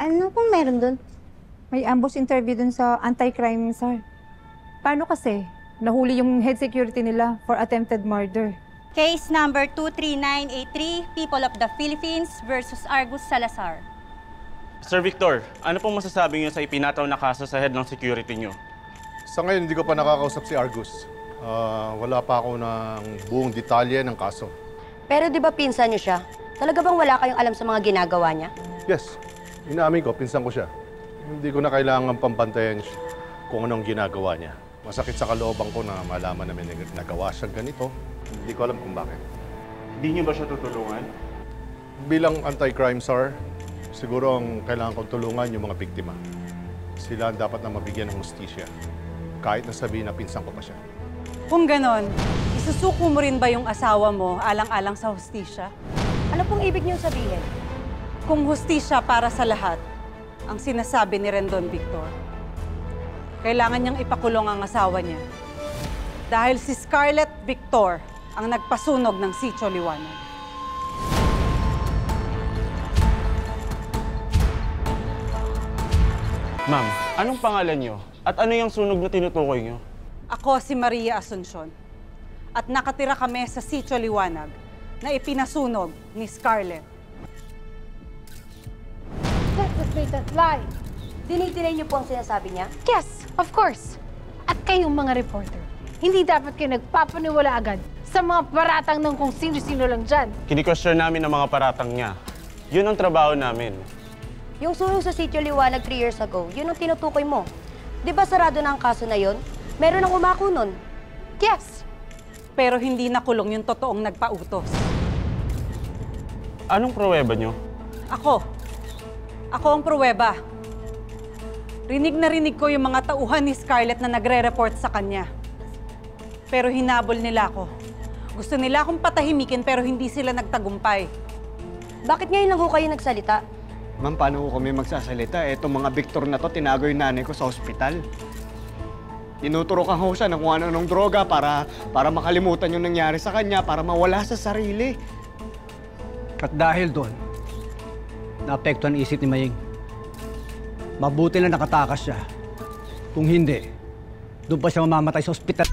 Ano pong meron dun? May ambush interview dun sa anti-crime, sir. Paano kasi? Nahuli yung head security nila for attempted murder. Case number 23983, People of the Philippines versus Argus Salazar. Sir Victor, ano pong masasabi niyo sa ipinataw na kaso sa head ng security niyo? Sa ngayon, hindi ko pa nakakausap si Argus. Wala pa ako ng buong detalye ng kaso. Pero di ba pinsan niyo siya? Talaga bang wala kayong alam sa mga ginagawa niya? Yes, inaamin ko, pinsan ko siya. Hindi ko na kailangan pampantayan kung anong ginagawa niya. Masakit sa kalooban ko na malaman namin na nagawa siyang ganito. Hindi ko alam kung bakit. Hindi niyo ba siya tutulungan? Bilang anti-crime czar, siguro ang kailangan kong tulungan yung mga biktima. Sila ang dapat na mabigyan ng hustisya. Kahit na sabihin na pinsan ko pa siya. Kung ganon, isusuko mo rin ba yung asawa mo alang-alang sa hustisya? Ano pong ibig niyong sabihin? Kung hustisya para sa lahat, ang sinasabi ni Rendon Victor, kailangan niyang ipakulong ang asawa niya. Dahil si Scarlett Victor ang nagpasunog ng Sitio Liwanag. Ma'am, anong pangalan niyo? At ano yung sunog na tinutukoy niyo? Ako si Maria Asuncion. At nakatira kami sa Sitio Liwanag na ipinasunog ni Scarlett. That's a blatant lie. Dinitinay niyo po ang sinasabi niya? Yes, of course. At kayong mga reporter, hindi dapat kayo nagpapaniwala agad sa mga paratang ng kung sino-sino lang dyan. Kini-question namin ang mga paratang niya. Yun ang trabaho namin. Yung sunog sa Sitio Liwanag 3 years ago, yun ang tinutukoy mo. Di ba sarado na ang kaso na yun? Meron ang umako nun. Yes. Pero hindi nakulong yung totoong nagpautos. Anong pruweba niyo? Ako. Ako ang pruweba. Rinig na rinig ko yung mga tauhan ni Scarlett na nagre-report sa kanya. Pero hinabol nila ako. Gusto nila akong patahimikin pero hindi sila nagtagumpay. Bakit ngayon lang ho kayo nagsalita? Ma'am, paano ko kami magsasalita? Etong mga Victor na to, tinago yung nanay ko sa ospital. Tinuturokan ko siya ng kung ano-anong droga para makalimutan yung nangyari sa kanya, para mawala sa sarili. At dahil doon, naapektuhan ang isip ni Maying. Mabuti na nakatakas siya. Kung hindi, doon pa siya mamamatay sa ospital.